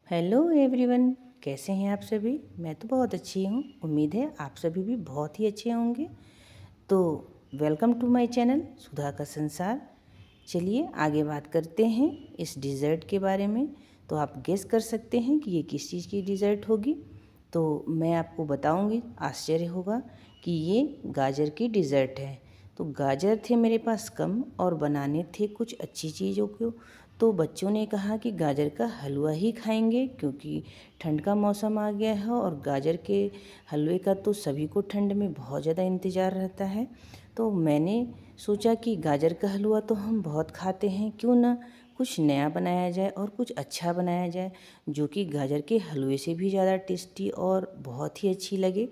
Hello everyone, कैसे हैं आप सभी। मैं तो बहुत अच्छी हूँ। उम्मीद है आप सभी भी बहुत ही अच्छे होंगे। तो वेलकम टू माय चैनल सुधा का संसार। चलिए आगे बात करते हैं इस डिज़र्ट के बारे में। तो आप गेस कर सकते हैं कि ये किस चीज़ की डिज़र्ट होगी। तो मैं आपको बताऊंगी, आश्चर्य होगा कि ये गाजर की डिज़र्ट है। तो गाजर थे मेरे पास कम और बनाने थे कुछ अच्छी चीज़ों को। तो बच्चों ने कहा कि गाजर का हलवा ही खाएंगे क्योंकि ठंड का मौसम आ गया है और गाजर के हलवे का तो सभी को ठंड में बहुत ज़्यादा इंतज़ार रहता है। तो मैंने सोचा कि गाजर का हलवा तो हम बहुत खाते हैं, क्यों ना कुछ नया बनाया जाए और कुछ अच्छा बनाया जाए जो कि गाजर के हलवे से भी ज़्यादा टेस्टी और बहुत ही अच्छी लगे।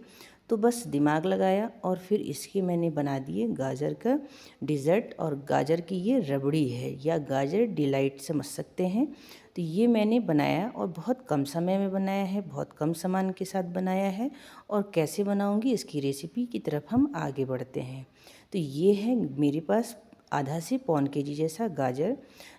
तो बस दिमाग लगाया और फिर इसके मैंने बना दिए गाजर का डिज़र्ट। और गाजर की ये रबड़ी है या गाजर डिलाइट समझ सकते हैं। तो ये मैंने बनाया और बहुत कम समय में बनाया है, बहुत कम सामान के साथ बनाया है। और कैसे बनाऊंगी इसकी रेसिपी की तरफ हम आगे बढ़ते हैं। तो ये है मेरे पास आधा से पौन केजी जैसा गाजर,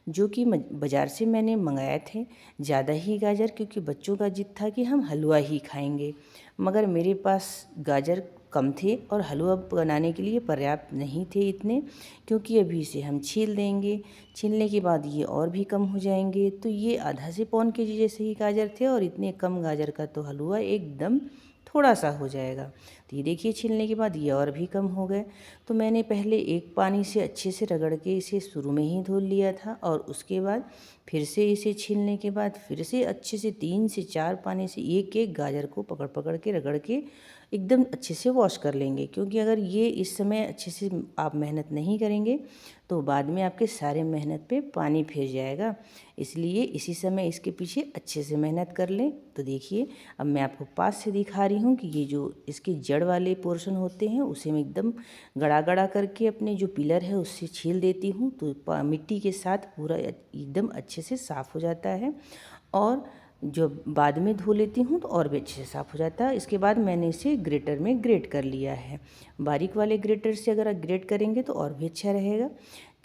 जो कि बाज़ार से मैंने मंगाए थे। ज़्यादा ही गाजर, क्योंकि बच्चों का जिद था कि हम हलवा ही खाएंगे। मगर मेरे पास गाजर कम थे और हलवा बनाने के लिए पर्याप्त नहीं थे इतने, क्योंकि अभी इसे हम छील देंगे। छीलने के बाद ये और भी कम हो जाएंगे। तो ये आधा से पौन केजी जैसे ही गाजर थे और इतने कम गाजर का तो हलवा एकदम थोड़ा सा हो जाएगा। तो ये देखिए, छीलने के बाद ये और भी कम हो गए। तो मैंने पहले एक पानी से अच्छे से रगड़ के इसे शुरू में ही धुल लिया था और उसके बाद फिर से इसे छीलने के बाद फिर से अच्छे से 3 से 4 पानी से एक एक गाजर को पकड़ पकड़ के रगड़ के एकदम अच्छे से वॉश कर लेंगे। क्योंकि अगर ये इस समय अच्छे से आप मेहनत नहीं करेंगे तो बाद में आपके सारे मेहनत पे पानी फिर जाएगा। इसलिए इसी समय इसके पीछे अच्छे से मेहनत कर लें। तो देखिए, अब मैं आपको पास से दिखा रही हूँ कि ये जो इसके जड़ वाले पोर्शन होते हैं उसे मैं एकदम गड़ा गड़ा करके अपने जो पिलर है उससे छील देती हूँ। तो मिट्टी के साथ पूरा एकदम अच्छे से साफ़ हो जाता है। और जो बाद में धो लेती हूँ तो और भी अच्छे से साफ़ हो जाता है। इसके बाद मैंने इसे ग्रेटर में ग्रेट कर लिया है। बारीक वाले ग्रेटर से अगर आप ग्रेट करेंगे तो और भी अच्छा रहेगा।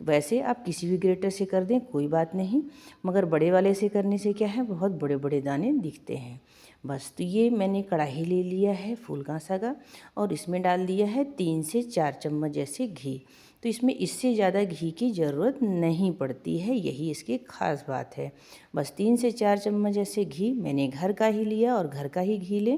वैसे आप किसी भी ग्रेटर से कर दें, कोई बात नहीं, मगर बड़े वाले से करने से क्या है, बहुत बड़े बड़े दाने दिखते हैं। बस, तो ये मैंने कढ़ाई ले लिया है फूल घासा का और इसमें डाल दिया है 3 से 4 चम्मच जैसे घी। तो इसमें इससे ज़्यादा घी की ज़रूरत नहीं पड़ती है, यही इसकी ख़ास बात है। बस 3 से 4 चम्मच जैसे घी मैंने घर का ही लिया और घर का ही घी लें।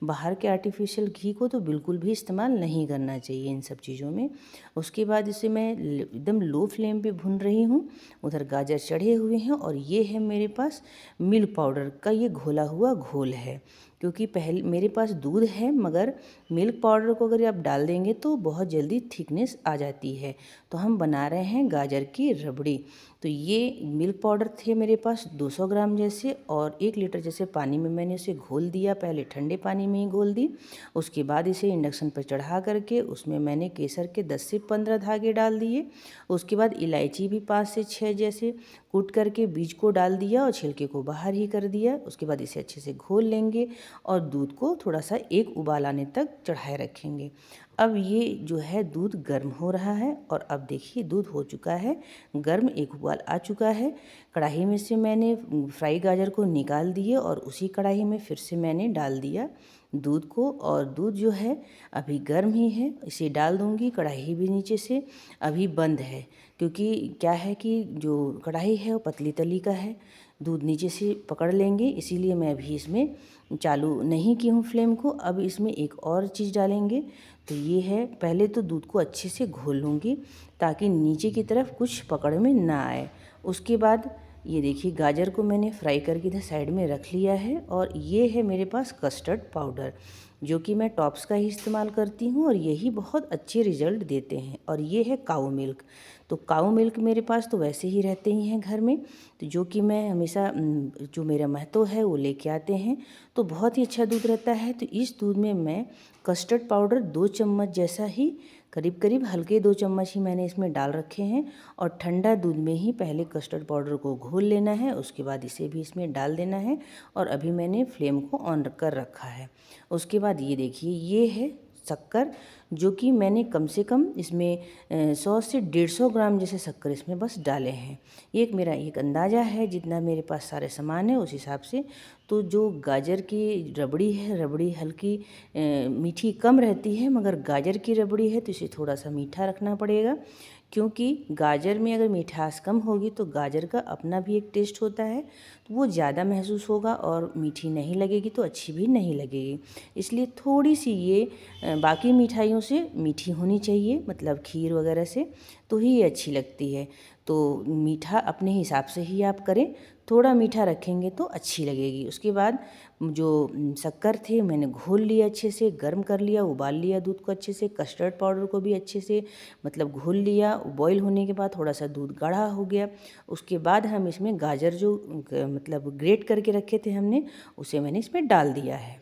बाहर के आर्टिफिशियल घी को तो बिल्कुल भी इस्तेमाल नहीं करना चाहिए इन सब चीज़ों में। उसके बाद इसे मैं एकदम लो फ्लेम पे भून रही हूँ। उधर गाजर चढ़े हुए हैं और ये है मेरे पास मिल्क पाउडर का ये घोला हुआ घोल है। क्योंकि पहले मेरे पास दूध है, मगर मिल्क पाउडर को अगर आप डाल देंगे तो बहुत जल्दी थिकनेस आ जाती है। तो हम बना रहे हैं गाजर की रबड़ी। तो ये मिल्क पाउडर थे मेरे पास 200 ग्राम जैसे, और 1 लीटर जैसे पानी में मैंने उसे घोल दिया। पहले ठंडे पानी में ही घोल दी। उसके बाद इसे इंडक्शन पर चढ़ा करके उसमें मैंने केसर के 10 से 15 धागे डाल दिए। उसके बाद इलायची भी 5 से 6 जैसे कूट करके बीज को डाल दिया और छिलके को बाहर ही कर दिया। उसके बाद इसे अच्छे से घोल लेंगे और दूध को थोड़ा सा एक उबाल आने तक चढ़ाए रखेंगे। अब ये जो है दूध गर्म हो रहा है और अब देखिए दूध हो चुका है गर्म, एक उबाल आ चुका है। कढ़ाई में से मैंने फ्राई गाजर को निकाल दिए और उसी कढ़ाई में फिर से मैंने डाल दिया दूध को। और दूध जो है अभी गर्म ही है, इसे डाल दूंगी। कढ़ाई भी नीचे से अभी बंद है, क्योंकि क्या है कि जो कढ़ाई है वो पतली तली का है, दूध नीचे से पकड़ लेंगे, इसीलिए मैं अभी इसमें चालू नहीं की हूँ फ्लेम को। अब इसमें एक और चीज़ डालेंगे। तो ये है, पहले तो दूध को अच्छे से घोल लूँगी ताकि नीचे की तरफ कुछ पकड़ में ना आए। उसके बाद ये देखिए, गाजर को मैंने फ्राई करके इधर साइड में रख लिया है। और ये है मेरे पास कस्टर्ड पाउडर, जो कि मैं टॉप्स का ही इस्तेमाल करती हूँ और यही बहुत अच्छे रिजल्ट देते हैं। और ये है काऊ मिल्क। तो काऊ मिल्क मेरे पास तो वैसे ही रहते ही हैं घर में, तो जो कि मैं हमेशा जो मेरा महतो है वो लेके आते हैं। तो बहुत ही अच्छा दूध रहता है। तो इस दूध में मैं कस्टर्ड पाउडर 2 चम्मच जैसा ही, करीब करीब हल्के 2 चम्मच ही मैंने इसमें डाल रखे हैं। और ठंडा दूध में ही पहले कस्टर्ड पाउडर को घोल लेना है, उसके बाद इसे भी इसमें डाल देना है। और अभी मैंने फ्लेम को ऑन कर रखा है। उसके बाद ये देखिए, ये है शक्कर, जो कि मैंने कम से कम इसमें 100 से 150 ग्राम जैसे शक्कर इसमें बस डाले हैं। ये एक मेरा एक अंदाज़ा है, जितना मेरे पास सारे सामान है उस हिसाब से। तो जो गाजर की रबड़ी है, रबड़ी हल्की मीठी कम रहती है, मगर गाजर की रबड़ी है तो इसे थोड़ा सा मीठा रखना पड़ेगा, क्योंकि गाजर में अगर मिठास कम होगी तो गाजर का अपना भी एक टेस्ट होता है, तो वो ज़्यादा महसूस होगा और मीठी नहीं लगेगी तो अच्छी भी नहीं लगेगी। इसलिए थोड़ी सी ये बाकी मिठाइयों से मीठी होनी चाहिए, मतलब खीर वगैरह से, तो ही ये अच्छी लगती है। तो मीठा अपने हिसाब से ही आप करें, थोड़ा मीठा रखेंगे तो अच्छी लगेगी। उसके बाद जो शक्कर थे मैंने घोल लिया, अच्छे से गर्म कर लिया, उबाल लिया दूध को अच्छे से, कस्टर्ड पाउडर को भी अच्छे से मतलब घोल लिया। बॉईल होने के बाद थोड़ा सा दूध गाढ़ा हो गया, उसके बाद हम इसमें गाजर जो मतलब ग्रेट करके रखे थे हमने, उसे मैंने इसमें डाल दिया है।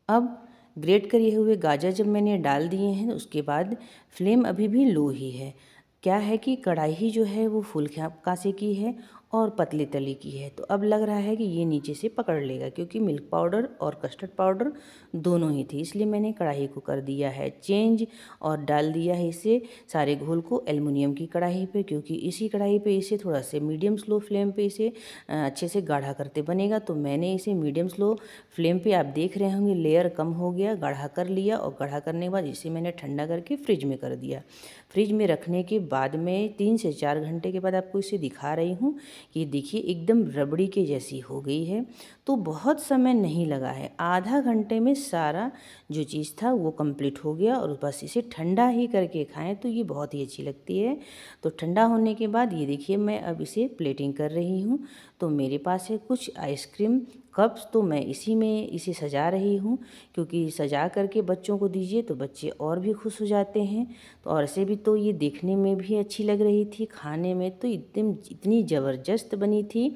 अब ग्रेट करे हुए गाजर जब मैंने डाल दिए हैं, उसके बाद फ्लेम अभी भी लो ही है। क्या है कि कढ़ाई जो है वो फुल कांसे की है और पतले तले की है, तो अब लग रहा है कि ये नीचे से पकड़ लेगा, क्योंकि मिल्क पाउडर और कस्टर्ड पाउडर दोनों ही थे। इसलिए मैंने कढ़ाई को कर दिया है चेंज और डाल दिया है इसे सारे घोल को एल्युमिनियम की कढ़ाई पे, क्योंकि इसी कढ़ाई पे इसे थोड़ा से मीडियम स्लो फ्लेम पे इसे अच्छे से गाढ़ा करते बनेगा। तो मैंने इसे मीडियम स्लो फ्लेम पे, आप देख रहे होंगे लेयर कम हो गया, गाढ़ा कर लिया, और गाढ़ा करने के बाद इसे मैंने ठंडा करके फ्रिज में कर दिया। फ्रिज में रखने के बाद में 3 से 4 घंटे के बाद आपको इसे दिखा रही हूँ कि देखिए एकदम रबड़ी के जैसी हो गई है। तो बहुत समय नहीं लगा है, आधा घंटे में सारा जो चीज़ था वो कंप्लीट हो गया। और बस इसे ठंडा ही करके खाएं तो ये बहुत ही अच्छी लगती है। तो ठंडा होने के बाद ये देखिए मैं अब इसे प्लेटिंग कर रही हूँ। तो मेरे पास है कुछ आइसक्रीम कप्स, तो मैं इसी में इसे सजा रही हूँ, क्योंकि सजा करके बच्चों को दीजिए तो बच्चे और भी खुश हो जाते हैं। तो और से भी तो ये देखने में भी अच्छी लग रही थी, खाने में तो एकदम इतनी ज़बरदस्त बनी थी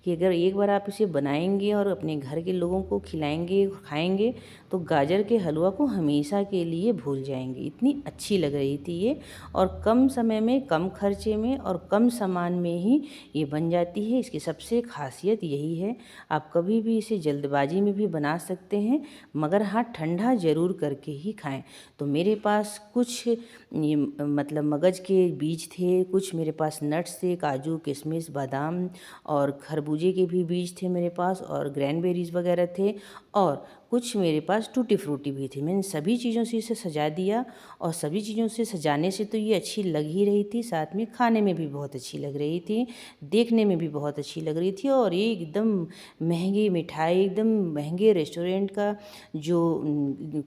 कि अगर एक बार आप इसे बनाएंगे और अपने घर के लोगों को खिलाएंगे, खाएंगे, तो गाजर के हलवा को हमेशा के लिए भूल जाएंगे। इतनी अच्छी लग रही थी ये, और कम समय में, कम खर्चे में और कम सामान में ही ये बन जाती है। इसकी सबसे खासियत यही है। आप कभी भी इसे जल्दबाजी में भी बना सकते हैं, मगर हाँ ठंडा ज़रूर करके ही खाएं। तो मेरे पास कुछ ये मतलब मगज के बीज थे, कुछ मेरे पास नट्स थे, काजू किशमिश बादाम और खरबूजे के भी बीज थे मेरे पास, और ग्रैनबेरीज वगैरह थे, और कुछ मेरे पास टूटी फ्रूटी भी थी। मैंने सभी चीज़ों से इसे सजा दिया, और सभी चीज़ों से सजाने से तो ये अच्छी लग ही रही थी, साथ में खाने में भी बहुत अच्छी लग रही थी, देखने में भी बहुत अच्छी लग रही थी। और ये एकदम महंगी मिठाई, एकदम महंगे रेस्टोरेंट का जो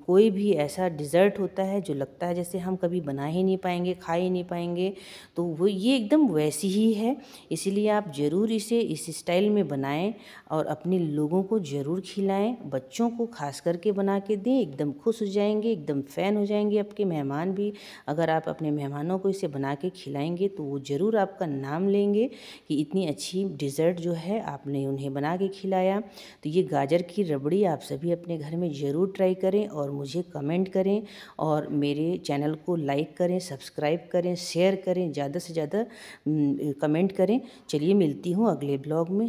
कोई भी ऐसा डिज़र्ट होता है जो लगता है जैसे हम कभी बना ही नहीं पाएंगे, खा ही नहीं पाएंगे, तो वो ये एकदम वैसी ही है। इसीलिए आप ज़रूर इसे इस स्टाइल में बनाएं और अपने लोगों को ज़रूर खिलाएं, बच्चों को खास करके बना के दें, एकदम खुश हो जाएंगे, एकदम फ़ैन हो जाएंगे आपके मेहमान भी। अगर आप अपने मेहमानों को इसे बना के खिलाएंगे तो वो ज़रूर आपका नाम लेंगे कि इतनी अच्छी डिज़र्ट जो है आपने उन्हें बना के खिलाया। तो ये गाजर की रबड़ी आप सभी अपने घर में ज़रूर ट्राई करें और मुझे कमेंट करें, और मेरे चैनल को लाइक करें, सब्सक्राइब करें, शेयर करें, ज़्यादा से ज़्यादा कमेंट करें। चलिए मिलती हूँ अगले ब्लॉग में।